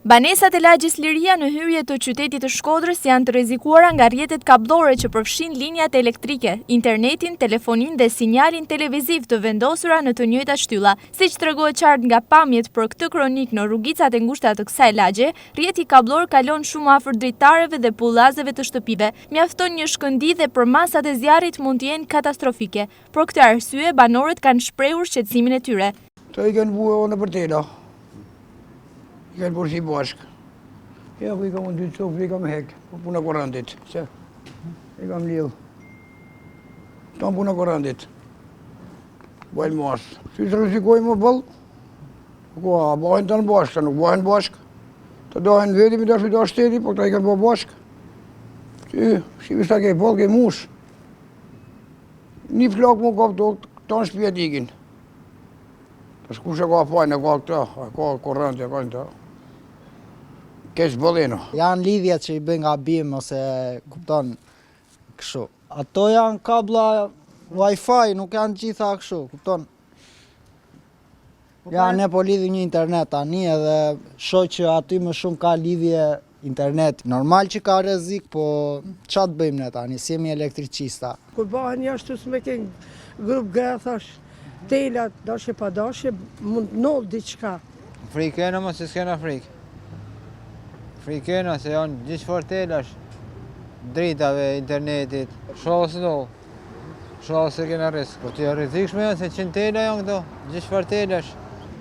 Banesat e lagjis Liria në hyrje të qytetit të Shkodrës janë të rrezikuara nga rrjetet kablore që përfshin linjat elektrike, internetin, telefonin dhe sinjalin televiziv të vendosura në të njëjta shtylla. Siç tregohet qartë nga pamjet për këtë kronik në rrugicat e ngushta të kësaj lagje, rrjeti kablor kalon shumë afër dritareve dhe pullazeve të shtëpive. Mjafton një shkëndijë dhe për masat e zjarrit mund të jenë katastrofike. Për këtë arsye, banorët kanë shprehur shqetësimin e tyre. Të i kanë buë në përtela. I kanë përshi bashkë. Ja, ku i kam në dy copë, i kam hekë, po puna korandit. Se, i kam lidhë. Tam puna korandit. Bajnë masë. Si të rëzikojnë më bëllë? Ko, a bëhen të në bashkë, të nuk bëhen bashkë. Të dohen veti, mi të ashtu të ashteti, po këta i kanë bë bashkë. Si vista ke bëllë, ke mushë. Një flakë mu ka këta në shpjet ikin. Të shkushe ka fajnë, ka këta, ka korandit, ka në ta. Kesh bëllino. Janë lidhjet që i bëjnë gabim ose kupton kështu. Ato janë kabla Wi-Fi, nuk janë gjitha kështu, kupton. Ne po lidhi një internet tani edhe shoh që aty më shumë ka lidhje internet. Normal që ka rrezik, po ç'a të bëjmë ne tani, si jemi elektricista. Kur bëhen jashtu s'me ke grup grethash, telat, dashje pa dashje, mund nol diçka. Frikëna mos se s'kena frikë. Frikëna se janë gjithë fortelash, dritave, internetit, shohës do, shohës se kena risk. Po të rrezikshme janë se 100 tela janë këto, gjithë fortelash.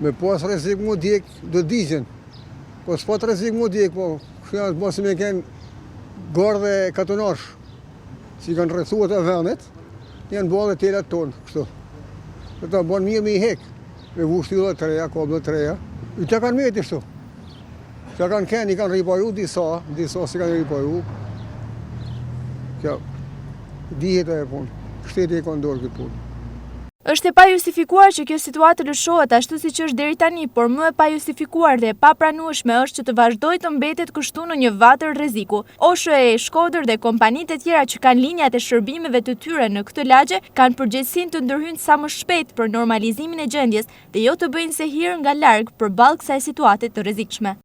Me pas rrezik mu djek, do digjen. Po s'pat rrezik mu djek, po kështë janë basi me kënë garë dhe katonash, që i kanë rrethuat e vendet, janë bëllë e telat tonë, kështu. Dhe ta banë mirë me i hekë, me vushtylla të reja, kabla të reja, i të kanë meti shtu. Që kanë kënë, i kanë riparu disa si kanë riparu. Kjo, dihet e punë, shteti e kanë dorë këtë punë. Është e pajustifikuar që kjo situatë lëshohet ashtu siç është deri tani, por më e pajustifikuar dhe e papranueshme është që të vazhdojë të mbetet kështu në një vatër rreziku. OSH e Shkodër dhe kompanitë e tjera që kanë linjat e shërbimeve të tyre në këtë lagje kanë përgjegjësinë të ndërhyjnë sa më shpejt për normalizimin e gjendjes dhe jo të bëjnë se hir nga larg përballë kësaj situate të rrezikshme.